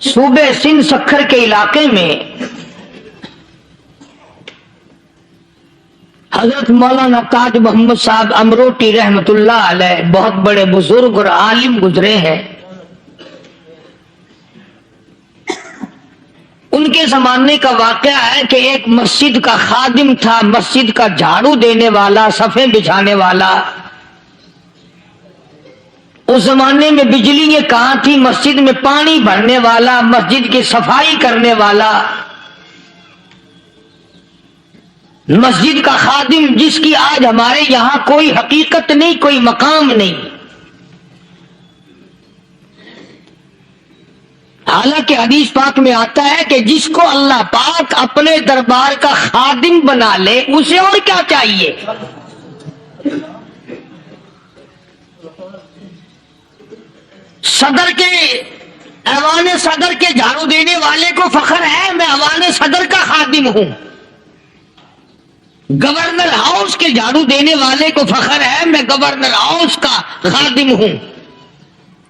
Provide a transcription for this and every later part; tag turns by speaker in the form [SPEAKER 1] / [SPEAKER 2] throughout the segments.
[SPEAKER 1] صوبے سندھ سکھر کے علاقے میں حضرت مولانا تاج محمد صاحب امروٹی رحمت اللہ علیہ بہت بڑے بزرگ اور عالم گزرے ہیں. ان کے زمانے کا واقعہ ہے کہ ایک مسجد کا خادم تھا، مسجد کا جھاڑو دینے والا، صفیں بچھانے والا. اس زمانے میں بجلی یہ کہاں تھی، مسجد میں پانی بھرنے والا، مسجد کی صفائی کرنے والا، مسجد کا خادم جس کی آج ہمارے یہاں کوئی حقیقت نہیں، کوئی مقام نہیں. حالانکہ حدیث پاک میں آتا ہے کہ جس کو اللہ پاک اپنے دربار کا خادم بنا لے اسے اور کیا چاہیے. صدر کے ایوان صدر کے جھاڑو دینے والے کو فخر ہے میں ایوان صدر کا خادم ہوں. گورنر ہاؤس کے جھاڑو دینے والے کو فخر ہے میں گورنر ہاؤس کا خادم ہوں.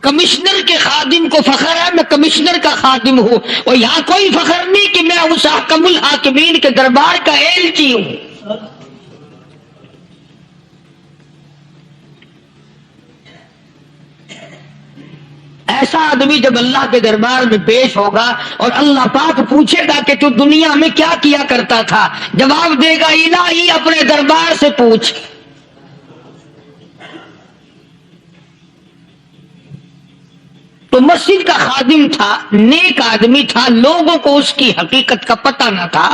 [SPEAKER 1] کمشنر کے خادم کو فخر ہے میں کمشنر کا خادم ہوں. اور یہاں کوئی فخر نہیں کہ میں اس حکم الحاکمین کے دربار کا ایلچی ہوں. ایسا آدمی جب اللہ کے دربار میں پیش ہوگا اور اللہ پاک پوچھے گا کہ تو دنیا میں کیا کیا کرتا تھا، جواب دے گا الہی اپنے دربار سے پوچھ. تو مسجد کا خادم تھا، نیک آدمی تھا، لوگوں کو اس کی حقیقت کا پتہ نہ تھا.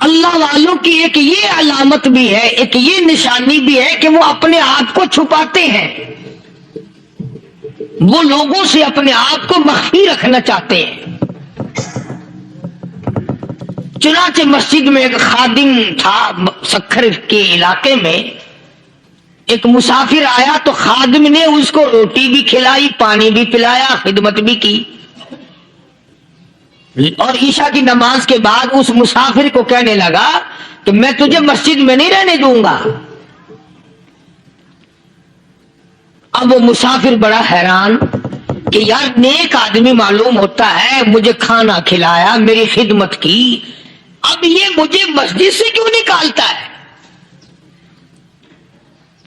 [SPEAKER 1] اللہ والوں کی ایک یہ علامت بھی ہے، ایک یہ نشانی بھی ہے کہ وہ اپنے آپ کو چھپاتے ہیں، وہ لوگوں سے اپنے آپ کو مخفی رکھنا چاہتے ہیں. چنانچہ مسجد میں ایک خادم تھا، سکھر کے علاقے میں ایک مسافر آیا تو خادم نے اس کو روٹی بھی کھلائی، پانی بھی پلایا، خدمت بھی کی. اور عشاء کی نماز کے بعد اس مسافر کو کہنے لگا کہ میں تجھے مسجد میں نہیں رہنے دوں گا. اب وہ مسافر بڑا حیران کہ یار نیک آدمی معلوم ہوتا ہے، مجھے کھانا کھلایا، میری خدمت کی، اب یہ مجھے مسجد سے کیوں نکالتا ہے.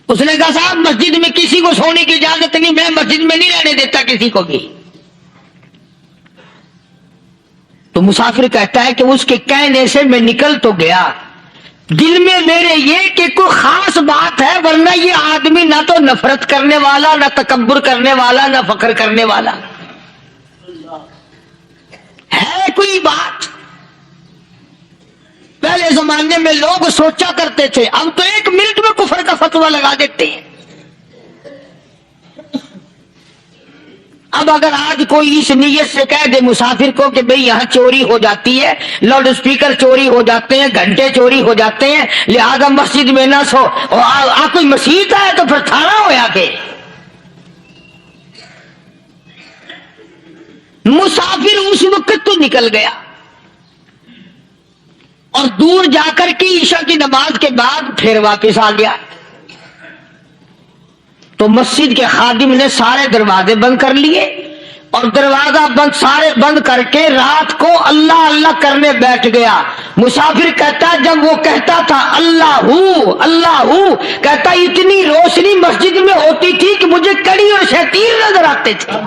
[SPEAKER 1] اس نے کہا صاحب مسجد میں کسی کو سونے کی اجازت نہیں، میں مسجد میں نہیں رہنے دیتا کسی کو بھی. تو مسافر کہتا ہے کہ اس کے کہنے سے میں نکل تو گیا، دل میں میرے یہ کہ کوئی خاص بات ہے، ورنہ یہ آدمی نہ تو نفرت کرنے والا، نہ تکبر کرنے والا، نہ فخر کرنے والا ہے. کوئی بات پہلے زمانے میں لوگ سوچا کرتے تھے، اب تو ایک منٹ میں کفر کا فتویٰ لگا دیتے ہیں. اب اگر آج کوئی اس نیت سے کہہ دے مسافر کو کہ بھئی یہاں چوری ہو جاتی ہے، لاؤڈ اسپیکر چوری ہو جاتے ہیں، گھنٹے چوری ہو جاتے ہیں، لہذا مسجد میں نہ سو، اور کوئی مسیح ہے تو پھر تھانہ ہویا کہ مسافر اس وقت تو نکل گیا اور دور جا کر کے عشاء کی نماز کے بعد پھر واپس آ گیا. تو مسجد کے خادم نے سارے دروازے بند کر لیے اور دروازہ بند سارے بند کر کے رات کو اللہ اللہ کرنے بیٹھ گیا. مسافر کہتا جب وہ کہتا تھا اللہ ہو اللہ ہو، کہتا اتنی روشنی مسجد میں ہوتی تھی کہ مجھے کڑی اور شتیر نظر آتے تھے.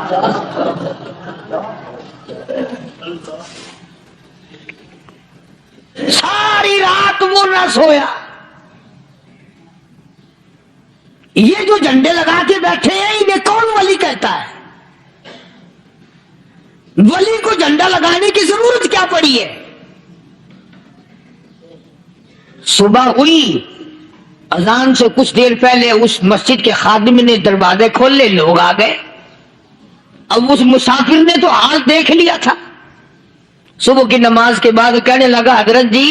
[SPEAKER 1] ساری رات وہ نہ سویا. یہ جو جھنڈے لگا کے بیٹھے ہیں انہیں کون ولی کہتا ہے؟ ولی کو جھنڈا لگانے کی ضرورت کیا پڑی ہے؟ صبح ہوئی، اذان سے کچھ دیر پہلے اس مسجد کے خادم نے دروازے کھولے، لوگ آ گئے. اب اس مسافر نے تو حال دیکھ لیا تھا. صبح کی نماز کے بعد کہنے لگا حضرت جی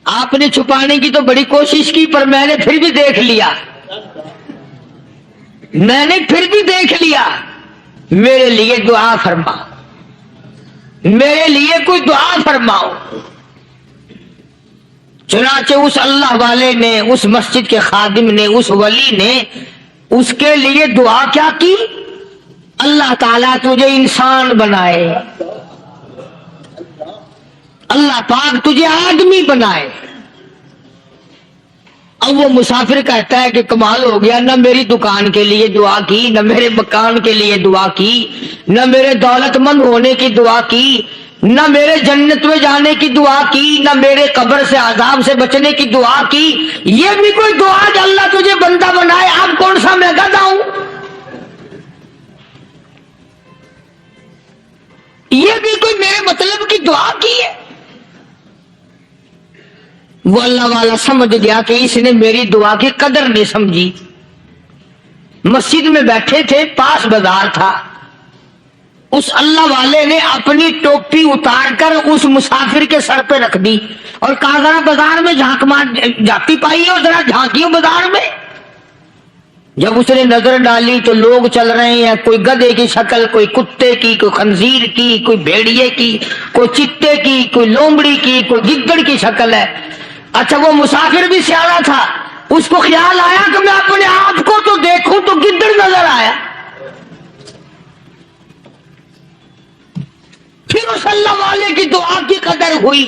[SPEAKER 1] آپ نے چھپانے کی تو بڑی کوشش کی، پر میں نے پھر بھی دیکھ لیا، میں نے پھر بھی دیکھ لیا، میرے لیے دعا فرماؤ، میرے لیے کوئی دعا فرماؤ. چنانچہ اس اللہ والے نے، اس مسجد کے خادم نے، اس ولی نے اس کے لیے دعا کیا کی؟ اللہ تعالیٰ تجھے انسان بنائے، اللہ پاک تجھے آدمی بنائے۔ اب وہ مسافر کہتا ہے کہ کمال ہو گیا، نہ میری دکان کے لیے دعا کی، نہ میرے مکان کے لیے دعا کی، نہ میرے دولت مند ہونے کی دعا کی، نہ میرے جنت میں جانے کی دعا کی، نہ میرے قبر سے عذاب سے بچنے کی دعا کی۔ یہ بھی کوئی دعا کہ اللہ تجھے بندہ بنائے؟ اب کون سا میں گدھا ہوں؟ یہ بھی کوئی میرے مطلب کی دعا کی ہے؟ وہ اللہ والا سمجھ گیا کہ اس نے میری دعا کی قدر نہیں سمجھی۔ مسجد میں بیٹھے تھے، پاس بازار تھا، اس اللہ والے نے اپنی ٹوپی اتار کر اس مسافر کے سر پہ رکھ دی اور کہا ذرا بازار میں جھانک مار، جاتی پائی ہو، ذرا جھانکیوں بازار میں۔ جب اس نے نظر ڈالی تو لوگ چل رہے ہیں، کوئی گدھے کی شکل، کوئی کتے کی، کوئی خنزیر کی، کوئی بھیڑیے کی، کوئی چتے کی، کوئی لومڑی کی، کوئی گدڑ کی شکل ہے۔ اچھا وہ مسافر بھی سیاڑا تھا، اس کو خیال آیا کہ میں اپنے آپ کو تو دیکھوں تو گدڑ نظر آیا۔ پھر اس اللہ والے کی دعا کی قدر ہوئی۔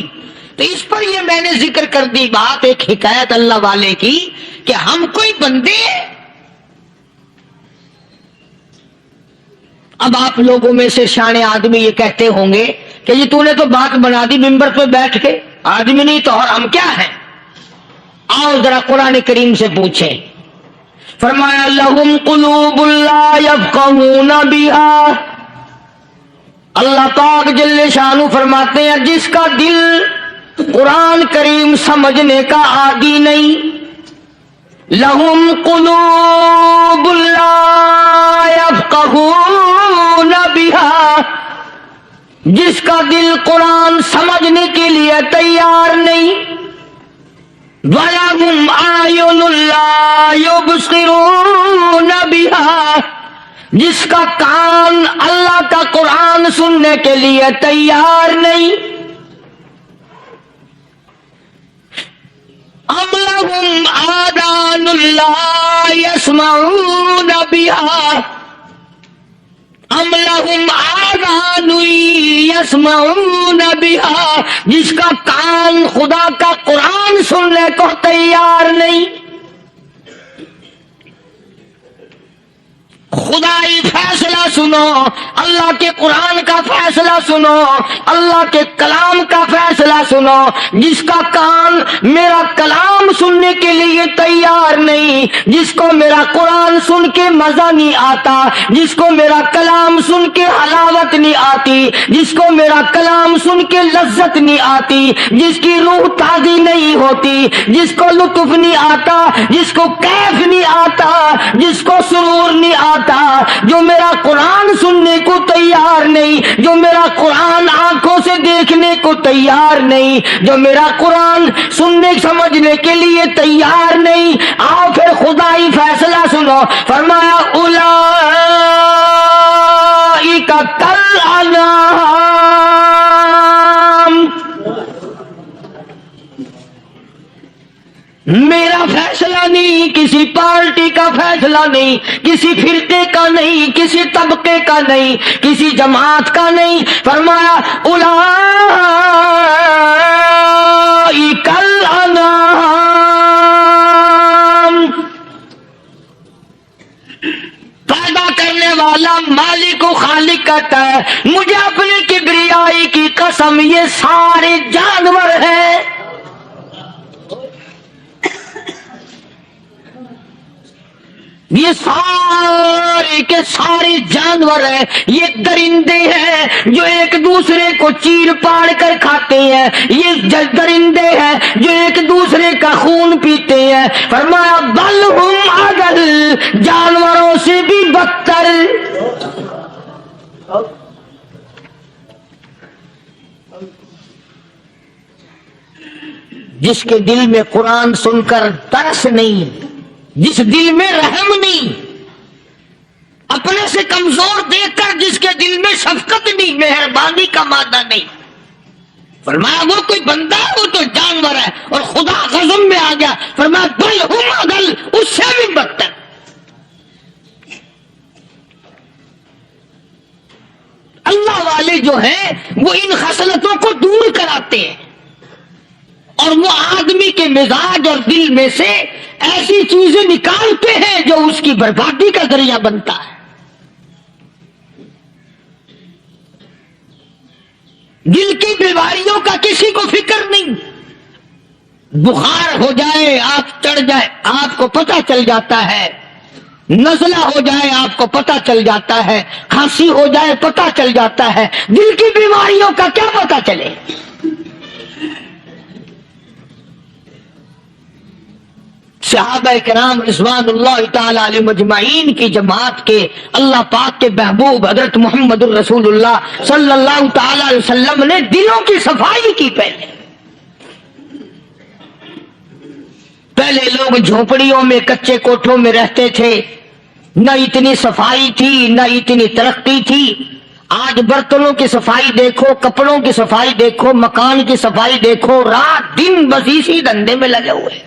[SPEAKER 1] تو اس پر یہ میں نے ذکر کر دی بات، ایک حکایت اللہ والے کی کہ ہم کوئی بندے، اب آپ لوگوں میں سے شانے آدمی یہ کہتے ہوں گے کہ جی تو نے تو بات بنا دی ممبر پہ بیٹھ کے، آدمی نہیں تو اور ہم کیا ہیں؟ آؤ ذرا قرآن کریم سے پوچھیں۔ فرمایا لہم قلوب لا یفقہون بہا، اللہ پاک جل شانہ فرماتے ہیں جس کا دل قرآن کریم سمجھنے کا عادی نہیں، لہم قلوب لا یفقہون بہا، جس کا دل قرآن سمجھنے کے لیے تیار نہیں، وَلَهُمْ أَعْيُنٌ لَا يُبْصِرُونَ بِهَا، جس کا کان اللہ کا قرآن سننے کے لیے تیار نہیں، أَمْ لَهُمْ آذَانٌ لَا يَسْمَعُونَ بِهَا، أَمْ لَهُمْ آذَانٌ يَسْمَعُونَ بِهَا، جس کا کان خدا کا قرآن سننے کو تیار نہیں۔ خدائی فیصلہ سنو، اللہ کے قرآن کا فیصلہ سنو، اللہ کے کلام کا فیصلہ سنو۔ جس کا کان میرا کلام سننے کے لیے تیار نہیں، جس کو میرا قرآن سن کے مزہ نہیں آتا، جس کو میرا کلام سن کے حلاوت نہیں آتی، جس کو میرا کلام سن کے لذت نہیں آتی، جس کی روح تازی نہیں ہوتی، جس کو لطف نہیں آتا، جس کو کیف نہیں آتا، جس کو سرور نہیں آتا، جو میرا قرآن سننے کو تیار نہیں، جو میرا قرآن آنکھوں سے دیکھنے کو تیار نہیں، جو میرا قرآن سننے سمجھنے کے لیے تیار نہیں، آؤ پھر خدائی فیصلہ سنو۔ فرمایا اولئک کالانعام، میرا فیصلہ نہیں، کسی پارٹی کا فیصلہ نہیں، کسی فرقے کا نہیں، کسی طبقے کا نہیں، کسی جماعت کا نہیں۔ فرمایا اولئک الانعام، پیدا کرنے والا مالک و خالق کہتا ہے مجھے اپنی کبریائی کی قسم یہ سارے جانور ہیں، یہ سارے کے سارے جانور ہیں، یہ درندے ہیں جو ایک دوسرے کو چیر پاڑ کر کھاتے ہیں، یہ درندے ہیں جو ایک دوسرے کا خون پیتے ہیں۔ فرمایا بل ہم اضل، جانوروں سے بھی بدتر۔ جس کے دل میں قرآن سن کر ترس نہیں، جس دل میں رحم نہیں، اپنے سے کمزور دیکھ کر جس کے دل میں شفقت نہیں، مہربانی کا مادہ نہیں، فرمایا وہ کوئی بندہ ہے، وہ تو جانور ہے۔ اور خدا غضب میں آ گیا، فرمایا بل ہم اضل، اس سے بھی بدتر۔ والے جو ہیں وہ ان خصلتوں کو دور کراتے ہیں، اور وہ آدمی کے مزاج اور دل میں سے ایسی چیزیں نکالتے ہیں جو اس کی بربادی کا ذریعہ بنتا ہے۔ دل کی بیماریوں کا کسی کو فکر نہیں، بخار ہو جائے، آنکھ چڑھ جائے، آپ کو پتہ چل جاتا ہے، نزلہ ہو جائے آپ کو پتہ چل جاتا ہے، کھانسی ہو جائے پتہ چل جاتا ہے، دل کی بیماریوں کا کیا پتہ چلے؟ صحابہ کرام رضوان اللہ تعالی علیہم اجمعین کی جماعت کے اللہ پاک کے محبوب حضرت محمد الرسول اللہ صلی اللہ تعالی علیہ وسلم نے دلوں کی صفائی کی۔ پہلے لوگ جھونپڑیوں میں کچے کوٹھوں میں رہتے تھے، نہ اتنی صفائی تھی نہ اتنی ترقی تھی۔ آج برتنوں کی صفائی دیکھو، کپڑوں کی صفائی دیکھو، مکان کی صفائی دیکھو، رات دن بس اسی دھندے میں لگے ہوئے،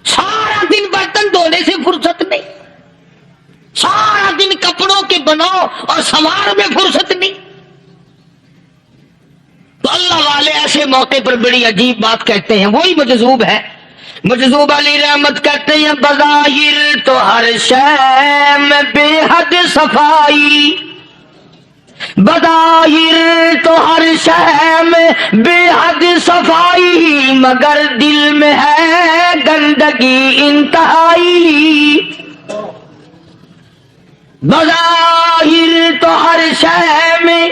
[SPEAKER 1] سارا دن برتن دھونے سے فرصت نہیں، سارا دن کپڑوں کے بناؤ اور سنوار میں فرصت نہیں۔ تو اللہ والے ایسے موقع پر بڑی عجیب بات کہتے ہیں، وہی مجذوب ہے، مجذوب علی رحمت کہتے ہیں بظاہر تو ہر شے میں بے حد صفائی، بظاہر تو ہر شے میں بے حد صفائی، مگر دل میں ہے گندگی انتہائی۔ بظاہر تو ہر شے میں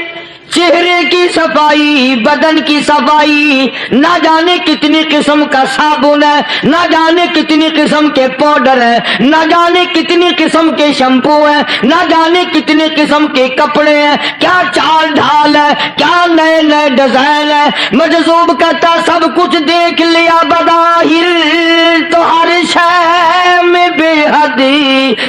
[SPEAKER 1] چہرے کی صفائی، بدن کی صفائی، نہ جانے کتنی قسم کا صابن ہے، نہ جانے کتنی قسم کے پاؤڈر ہے، نہ جانے کتنی قسم کے شیمپو ہیں، نہ جانے کتنے قسم کے کپڑے ہیں، کیا چال ڈھال ہے، کیا نئے نئے ڈیزائن ہے۔ مجذوب کہتا سب کچھ دیکھ لیا، بظاہر تو ہر شے میں بے حد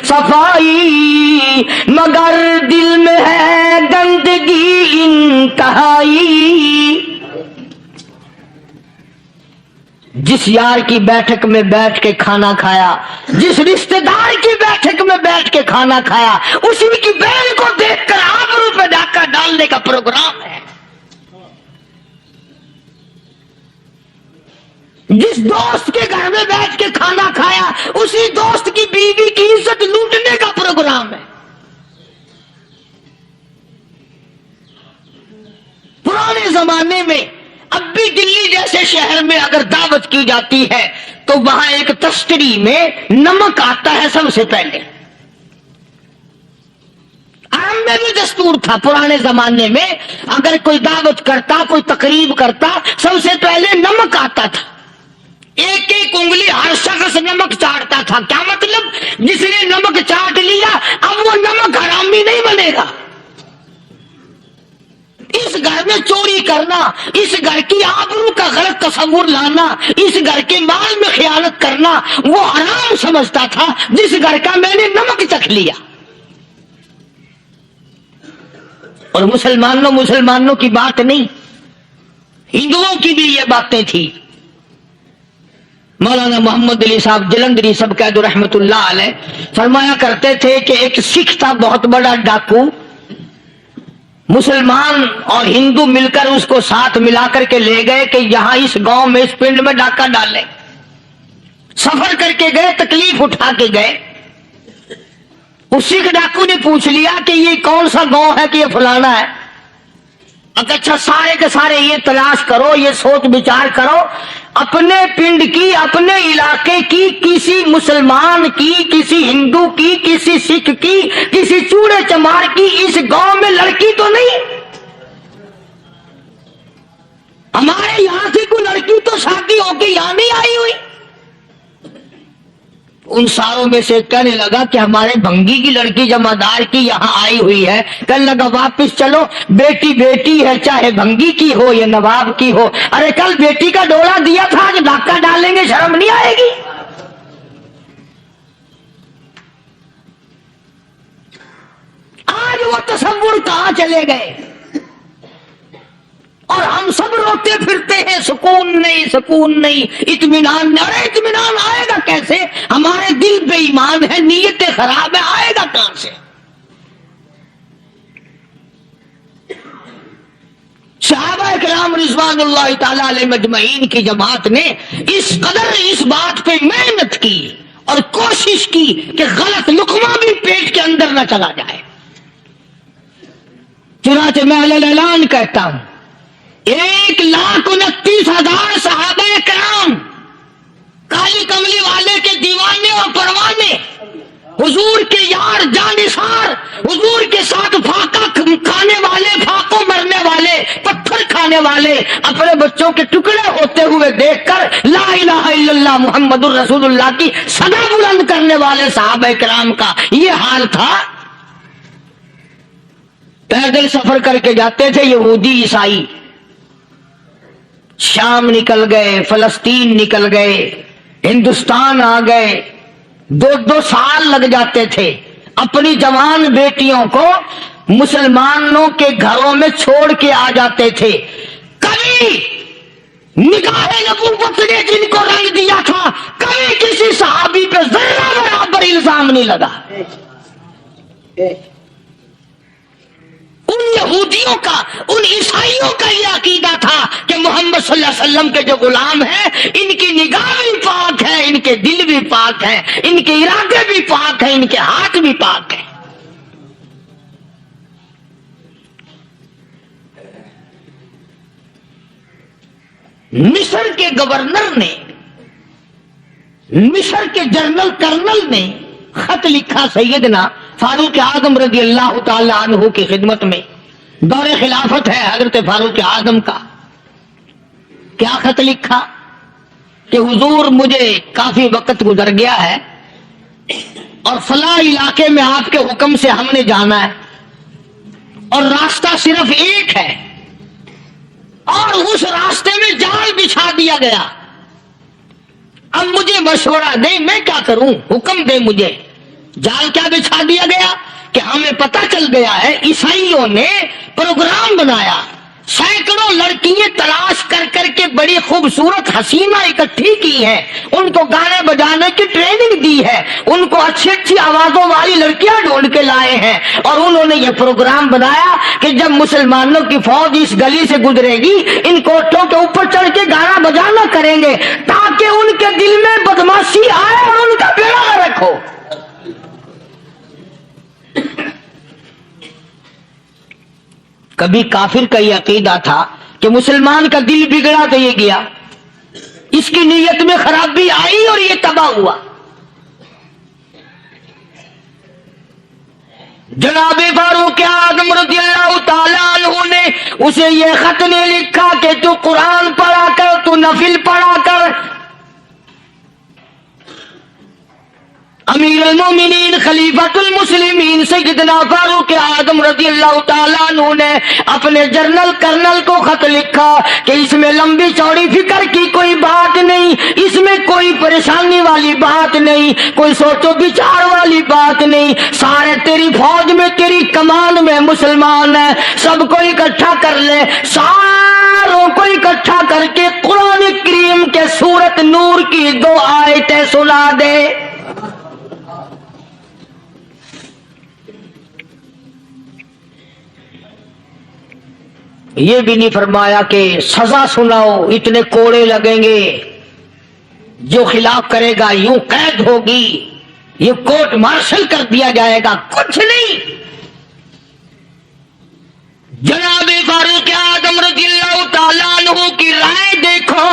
[SPEAKER 1] صفائی، مگر دل میں ہے گندگی انتہائی۔ جس یار کی بیٹھک میں بیٹھ کے کھانا کھایا، جس رشتہ دار کی بیٹھک میں بیٹھ کے کھانا کھایا، اسی کی بہن کو دیکھ کر آبرو پہ ڈاکہ ڈالنے کا پروگرام ہے۔ جس دوست کے گھر میں بیٹھ کے کھانا کھایا، اسی دوست کی بیوی کی عزت لوٹنے کا پروگرام ہے۔ پرانے زمانے میں اب بھی دلی جیسے شہر میں اگر دعوت کی جاتی ہے تو وہاں ایک تستری میں نمک آتا ہے سب سے پہلے۔ عام میں بھی دستور تھا پرانے زمانے میں، اگر کوئی دعوت کرتا، کوئی تقریب کرتا، سب سے پہلے نمک آتا تھا۔ ایک ایک انگلی ہر شخص نمک چاٹتا تھا۔ کیا مطلب؟ جس نے نمک چاٹ لیا اب وہ نمک حرامی نہیں بنے گا۔ اس گھر میں چوری کرنا، اس گھر کی آبرو کا غلط تصور لانا، اس گھر کے مال میں خیانت کرنا وہ حرام سمجھتا تھا جس گھر کا میں نے نمک چکھ لیا۔ اور مسلمانوں کی بات نہیں، ہندوؤں کی بھی یہ باتیں تھی۔ مولانا محمد علی صاحب جلندری سب قید رحمت اللہ علیہ فرمایا کرتے تھے کہ ایک سکھ تھا بہت بڑا ڈاکو، مسلمان اور ہندو مل کر اس کو ساتھ ملا کر کے لے گئے کہ یہاں اس گاؤں میں اس پنڈ میں ڈاکہ ڈالے۔ سفر کر کے گئے، تکلیف اٹھا کے گئے۔ اس سکھ ڈاکو نے پوچھ لیا کہ یہ کون سا گاؤں ہے کہ یہ فلانا ہے۔ اچھا سارے کے سارے یہ تلاش کرو، یہ سوچ بچار کرو، اپنے پنڈ کی، اپنے علاقے کی، کسی مسلمان کی، کسی ہندو کی، کسی سکھ کی، کسی چوڑے چمار کی اس گاؤں میں لڑکی تو نہیں؟ ہمارے یہاں سے کوئی لڑکی تو شادی ہو کے یہاں نہیں آئی ہوئی۔ ان ساروں میں سے کہنے لگا کہ ہمارے بھنگی کی لڑکی جمعدار کی یہاں آئی ہوئی ہے۔ کہنے لگا واپس چلو، بیٹی بیٹی ہے، چاہے بھنگی کی ہو یا نواب کی ہو۔ ارے کل بیٹی کا ڈولا دیا تھا، آج ڈاکہ ڈالیں گے، شرم نہیں آئے گی؟ آج وہ تصور کہاں چلے گئے؟ اور ہم سب روتے پھرتے ہیں، سکون نہیں، سکون نہیں، اطمینان نہیں۔ ارے اطمینان آئے گا کیسے؟ ہمارے دل بے ایمان ہے، نیتیں خراب ہے، آئے گا کہاں سے؟ کرام رضوان اللہ تعالی علیہ مجمعین کی جماعت نے اس قدر اس بات پہ محنت کی اور کوشش کی کہ غلط لقمہ بھی پیٹ کے اندر نہ چلا جائے. چنانچہ میں اعلان کہتا ہوں 1,29,000 صحابہ کرام کالی کملی والے کے دیوانے اور پروانے، حضور کے یار جانثار، حضور کے ساتھ پھاقہ کھانے والے، پھاقوں مرنے والے، پتھر کھانے والے، اپنے بچوں کے ٹکڑے ہوتے ہوئے دیکھ کر لا الہ الا اللہ محمد الرسول اللہ کی صدا بلند کرنے والے صحابہ کرام کا یہ حال تھا. پیدل سفر کر کے جاتے تھے یہودی عیسائی، شام نکل گئے، فلسطین نکل گئے، ہندوستان آ گئے، 2 سال لگ جاتے تھے. اپنی جوان بیٹیوں کو مسلمانوں کے گھروں میں چھوڑ کے آ جاتے تھے. کبھی نگاہ نبوت نے جن کو رنگ دیا تھا، کبھی کسی صحابی پہ ذرہ برابر الزام نہیں لگا. ان یہودیوں کا، ان عیسائیوں کا یہ عقیدہ تھا کہ محمد صلی اللہ علیہ وسلم کے جو غلام ہیں ان کی نگاہ بھی پاک ہے، ان کے دل بھی پاک ہے، ان کے ارادے بھی پاک ہیں، ان کے ہاتھ بھی پاک ہیں. مصر کے گورنر نے، مصر کے جنرل کرنل نے خط لکھا سیدنا فاروق اعظم رضی اللہ تعالی عنہ کی خدمت میں. دور خلافت ہے حضرت فاروق اعظم کا. کیا خط لکھا کہ حضور مجھے کافی وقت گزر گیا ہے اور فلاں علاقے میں آپ کے حکم سے ہم نے جانا ہے اور راستہ صرف ایک ہے اور اس راستے میں جال بچھا دیا گیا. اب مجھے مشورہ دیں میں کیا کروں، حکم دیں مجھے. جال کیا بچھا دیا گیا کہ ہمیں پتہ چل گیا ہے عیسائیوں نے پروگرام بنایا، سینکڑوں لڑکیاں تلاش کر کر کے بڑی خوبصورت حسینہ اکٹھی کی ہیں، ان کو گانے بجانے کی ٹریننگ دی ہے، ان کو اچھی اچھی آوازوں والی لڑکیاں ڈھونڈ کے لائے ہیں اور انہوں نے یہ پروگرام بنایا کہ جب مسلمانوں کی فوج اس گلی سے گزرے گی ان کوٹھوں کے اوپر چڑھ کے گانا بجانا کریں گے تاکہ ان کے دل میں بدماشی آئے اور ان کا بیڑا غرق ہو. کبھی کافر کا یہ عقیدہ تھا کہ مسلمان کا دل بگڑا تو یہ گیا، اس کی نیت میں خرابی آئی اور یہ تباہ ہوا. جناب فاروق اعظم رضی اللہ تعالیٰ عنہ نے اسے یہ خط نے لکھا کہ تو قرآن پڑھا کر، تو نفل پڑھا کر. امیر المومنین خلیفۃ المسلمین سیدنا فاروق اعظم رضی اللہ تعالیٰ عنہ نے اپنے جنرل کرنل کو خط لکھا کہ اس میں لمبی چوڑی فکر کی کوئی بات نہیں، اس میں کوئی پریشانی والی بات نہیں، کوئی سوچ و بچار والی بات نہیں. سارے تیری فوج میں، تیری کمان میں مسلمان ہیں، سب کو اکٹھا کر لے، ساروں کو اکٹھا کر کے قرآن کریم کے سورت نور کی 2 آیتیں سنا دے. یہ بھی نہیں فرمایا کہ سزا سناؤ، اتنے کوڑے لگیں گے، جو خلاف کرے گا یوں قید ہوگی، یہ کورٹ مارشل کر دیا جائے گا. کچھ نہیں. جناب فاروق اعظم رضی اللہ تعالیٰ عنہ کی رائے دیکھو،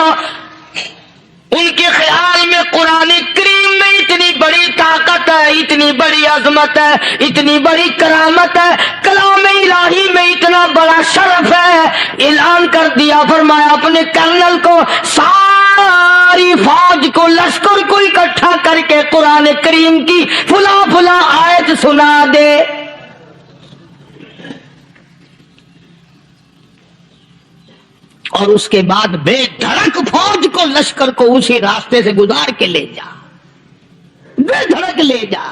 [SPEAKER 1] ان کے خیال میں قرآن کریم میں اتنی بڑی طاقت ہے، اتنی بڑی عظمت ہے، اتنی بڑی کرامت ہے، کلام الہی میں اتنا بڑا شرف ہے. اعلان کر دیا، فرمایا اپنے کرنل کو ساری فوج کو، لشکر کو اکٹھا کر کے قرآن کریم کی فلاں فلاں آیت سنا دے. اور اس کے بعد بے دھڑک فوج کو، لشکر کو اسی راستے سے گزار کے لے جا، بے دھڑک لے جا.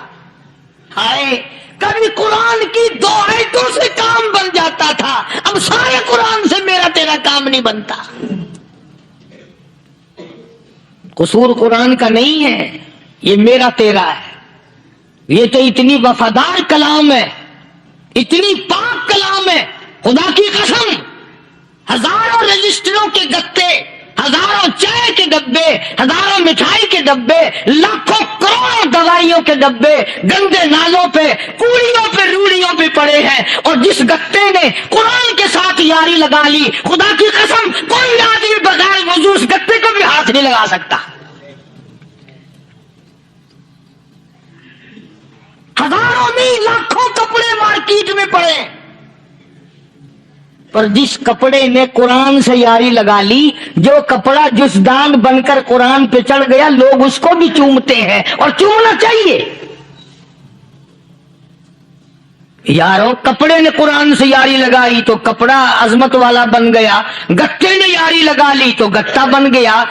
[SPEAKER 1] ہائے کبھی قرآن کی 2 آیتوں سے کام بن جاتا تھا، اب سارے قرآن سے میرا تیرا کام نہیں بنتا. قصور قرآن کا نہیں ہے، یہ میرا تیرا ہے. یہ تو اتنی وفادار کلام ہے، اتنی پاک کلام ہے، خدا کی قسم ہزاروں رجسٹروں کے گتے، ہزاروں چائے کے ڈبے، ہزاروں مٹھائی کے ڈبے، لاکھوں کروڑوں دوائیوں کے ڈبے گندے نالوں پہ، کوڑیوں پہ، روڑیوں پہ پڑے ہیں، اور جس گتے نے قرآن کے ساتھ یاری لگا لی، خدا کی قسم کوئی آدمی بغیر وضو اس گتے کو بھی ہاتھ نہیں لگا سکتا۔ ہزاروں نہیں لاکھوں کپڑے مارکیٹ میں پڑے، پر جس کپڑے نے قرآن سے یاری لگا لی، جو کپڑا جسدان بن کر قرآن پہ چڑھ گیا، لوگ اس کو بھی چومتے ہیں، اور چومنا چاہیے۔ یارو کپڑے نے قرآن سے یاری لگائی تو کپڑا عظمت والا بن گیا، گتے نے یاری لگا لی تو گتا بن گیا۔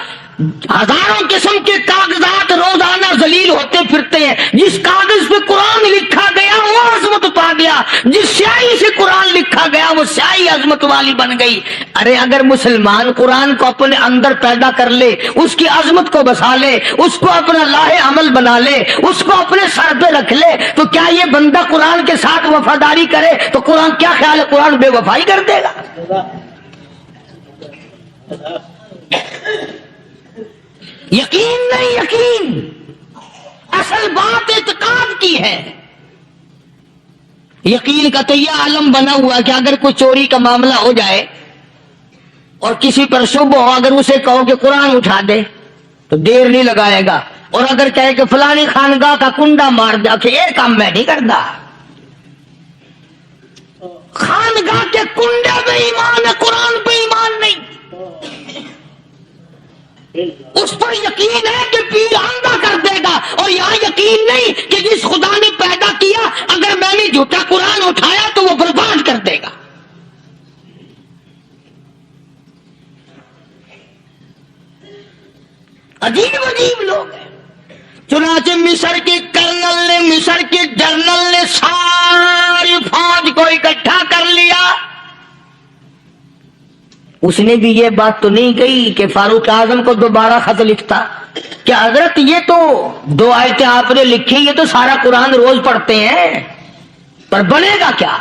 [SPEAKER 1] ہزاروں قسم کے کاغذات روزانہ ذلیل ہوتے پھرتے ہیں، جس کاغذ پہ قرآن لکھا گیا وہ عظمت پا گیا، جس سیاہی سے قرآن لکھا گیا وہ سیاہی عظمت والی بن گئی۔ ارے اگر مسلمان قرآن کو اپنے اندر پیدا کر لے، اس کی عظمت کو بسا لے، اس کو اپنا لاہ عمل بنا لے، اس کو اپنے سر پہ رکھ لے، تو کیا یہ بندہ قرآن کے ساتھ وفاداری کرے تو قرآن کیا خیال ہے قرآن بے وفائی کر دے گا؟ یقین نہیں، یقین اصل بات اعتقاد کی ہے۔ یقین کا تو یہ عالم بنا ہوا کہ اگر کوئی چوری کا معاملہ ہو جائے اور کسی پر شبہ ہو، اگر اسے کہو کہ قرآن اٹھا دے تو دیر نہیں لگائے گا، اور اگر کہے کہ فلانی خانگاہ کا کنڈا مار دیا کہ یہ کام میں نہیں کرتا۔ خانگاہ کے کنڈے پہ ایمان ہے، قرآن پہ ایمان نہیں۔ اس پر یقین ہے کہ پیر اندھا کر دے گا، اور یہاں یقین نہیں کہ جس خدا نے پیدا کیا اگر میں نے جھوٹا قرآن اٹھایا تو وہ برباد کر دے گا۔ عجیب عجیب لوگ ہیں۔ چنانچہ مصر کے کرنل نے، مصر کے جنرل نے ساری فوج کو اکٹھا کر لیا۔ اس نے بھی یہ بات تو نہیں کہی کہ فاروق اعظم کو دوبارہ خط لکھتا کہ حضرت یہ تو 2 آیتیں آپ نے لکھی، یہ تو سارا قرآن روز پڑھتے ہیں، پر بنے گا کیا؟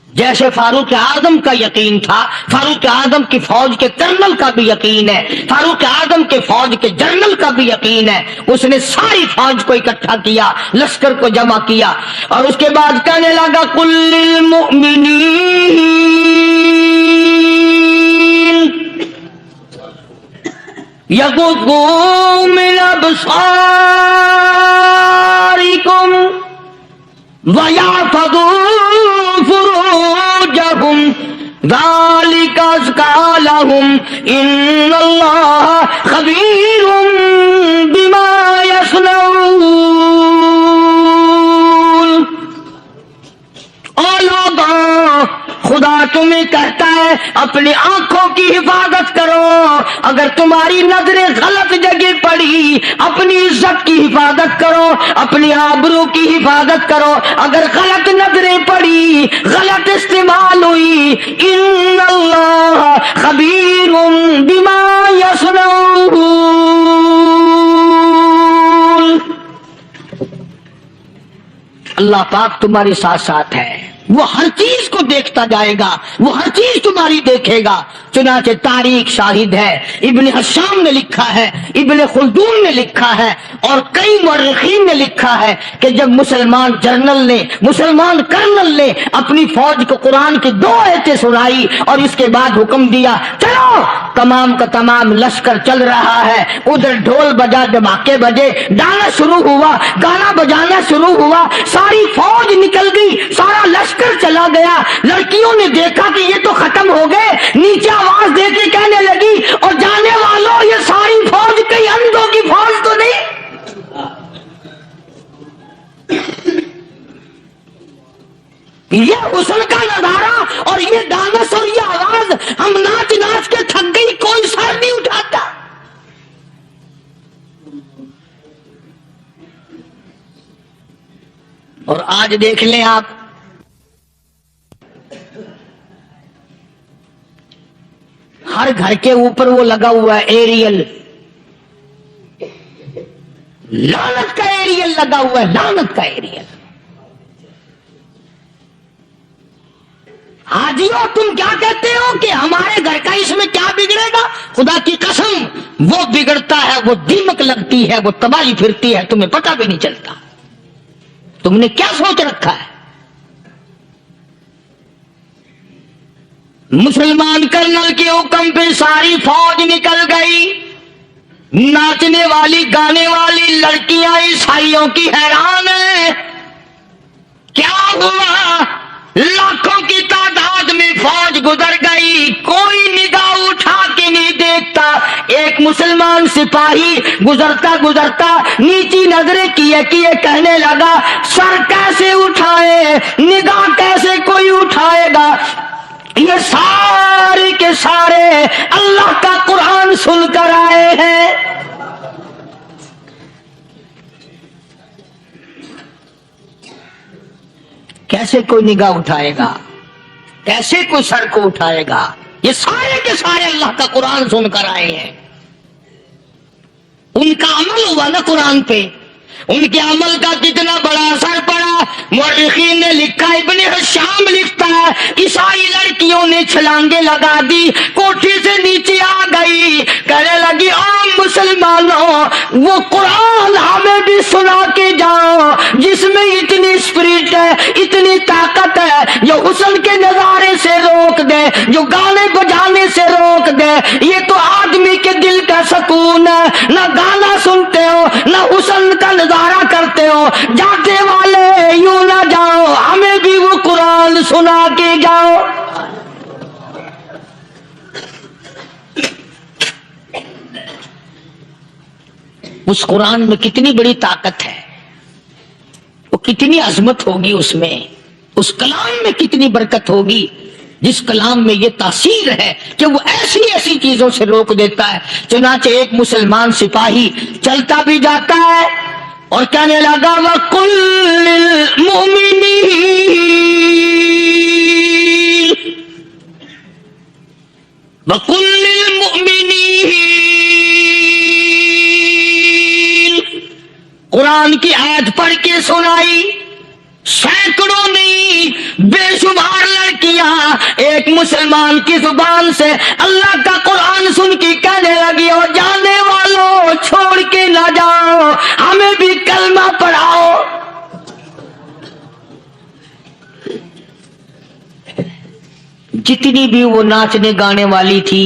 [SPEAKER 1] جیسے فاروق اعظم کا یقین تھا، فاروق اعظم کی فوج کے کرنل کا بھی یقین ہے، فاروق اعظم کے فوج کے جنرل کا بھی یقین ہے۔ اس نے ساری فوج کو اکٹھا کیا، لشکر کو جمع کیا، اور اس کے بعد کہنے لگا قل للمؤمنین یغضوا من ابصارکم وَيَحْفَظُوا فُرُوجَهُمْ ذَلِكَ أَزْكَىٰ لَهُمْ إِنَّ اللَّهَ خَبِيرٌ بِمَا يَصْنَعُونَ۔ او لوگوں، خدا تمہیں کہتا ہے اپنی آنکھوں کی حفاظت کرو، اگر تمہاری نظریں غلط جگہ پڑی اپنی عزت کی حفاظت کرو، اپنی آبرو کی حفاظت کرو، اگر غلط نظریں پڑی، غلط استعمال ہوئی، ان اللہ خبیر بما یصنعون، اللہ پاک تمہارے ساتھ ساتھ ہے، وہ ہر چیز کو دیکھتا جائے گا، وہ ہر چیز تمہاری دیکھے گا۔ چنانچہ تاریخ شاہد ہے، ابن حشام نے لکھا ہے، ابن خلدون نے لکھا ہے، اور کئی مورخین نے لکھا ہے کہ جب مسلمان جنرل نے، مسلمان کرنل نے اپنی فوج کو قرآن کی 2 آیتیں سنائی اور اس کے بعد حکم دیا چلو، تمام کا تمام لشکر چل رہا ہے، ادھر ڈھول بجا، دھماکے بجے، گانا شروع ہوا، گانا بجانا شروع ہوا، ساری فوج نکل گئی، سارا لشکر چلا گیا۔ لڑکیوں نے دیکھا کہ یہ تو ختم ہو گئے، نیچے آواز دے کے کہنے لگی اور جانے والوں یہ ساری فوج کئی اندھوں کی فوج تو نہیں؟ یہ حسن کا نظارہ اور یہ ڈانس اور یہ آواز، ہم ناچ ناچ کے تھک گئی، کوئی سر نہیں اٹھاتا۔ اور آج دیکھ لیں آپ، ہر گھر کے اوپر وہ لگا ہوا ہے ایریل، لعنت کا ایریل لگا ہوا ہے، لعنت کا ایریل۔ حاجیوں تم کیا کہتے ہو کہ ہمارے گھر کا اس میں کیا بگڑے گا؟ خدا کی قسم وہ بگڑتا ہے، وہ دیمک لگتی ہے، وہ تباہی پھرتی ہے، تمہیں پتہ بھی نہیں چلتا۔ تم نے کیا سوچ رکھا ہے؟ مسلمان کرنل کے حکم پہ ساری فوج نکل گئی، ناچنے والی گانے والی لڑکیاں عیسائیوں کی حیران ہیں، کیا ہوا؟ لاکھوں کی تعداد میں فوج گزر گئی، کوئی نگاہ اٹھا کے نہیں دیکھتا۔ ایک مسلمان سپاہی گزرتا گزرتا نیچی نظریں کیے کہنے لگا سر کیسے اٹھائے، نگاہ کیسے کوئی اٹھائے گا؟ یہ سارے کے سارے اللہ کا قرآن سن کر آئے ہیں۔ کیسے کوئی نگاہ اٹھائے گا؟ کیسے کوئی سر کو اٹھائے گا؟ یہ سارے کے سارے اللہ کا قرآن سن کر آئے ہیں۔ ان کا عمل ہوا نا قرآن پہ، ان کے عمل کا کتنا بڑا اثر پڑا۔ مورخین نے لکھا، ابن حشام لکھتا ہے عیسائی لڑکیوں نے چھلانگیں لگا دی، کوٹھی سے نیچے آ گئی، کہنے لگی عام مسلمانوں وہ قرآن ہمیں بھی سنا کے جاؤ جس میں اتنی اسپرٹ ہے، اتنی طاقت ہے، جو حسن کے نظارے سے روک دے، جو گانے بجانے سے روک دے۔ یہ تو آدمی کے دل کا سکون ہے، نہ گانا سنتے ہو نہ حسن کا نظارہ کرتے ہو، جاتے والے یوں نہ جاؤ، ہمیں بھی وہ قرآن سنا کے جاؤ۔ اس قرآن میں کتنی بڑی طاقت ہے، وہ کتنی عظمت ہوگی، اس میں اس کلام میں کتنی برکت ہوگی، جس کلام میں یہ تاثیر ہے کہ وہ ایسی ایسی چیزوں سے روک دیتا ہے۔ چنانچہ ایک مسلمان سپاہی چلتا بھی جاتا ہے اور کہنے لگا وَقُلْ لِلْمُؤْمِنِينَ وَقُلْ لِلْمُؤْمِنِينَ، قرآن کی آیت پڑھ کے سنائی، سینکڑوں نہیں بے شمار لڑکیاں ایک مسلمان کی زبان سے اللہ کا قرآن سن کے کہنے لگی اور جانے والوں چھوڑ کے نہ جاؤ، ہمیں بھی کلمہ پڑھاؤ۔ جتنی بھی وہ ناچنے گانے والی تھی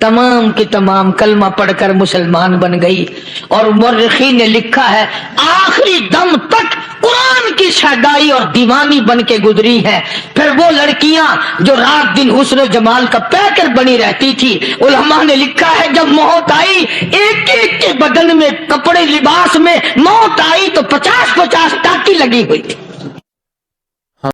[SPEAKER 1] تمام کے تمام کلمہ پڑھ کر مسلمان بن گئی، اور مورخین نے لکھا ہے آخری دم تک قرآن کی شیدائی اور دیوانی بن کے گزری ہے۔ پھر وہ لڑکیاں جو رات دن حسن و جمال کا پیکر بنی رہتی تھی، علماء نے لکھا ہے جب موت آئی ایک ایک کے بدن میں کپڑے لباس میں موت آئی تو 50-50 ٹاکی لگی ہوئی تھی۔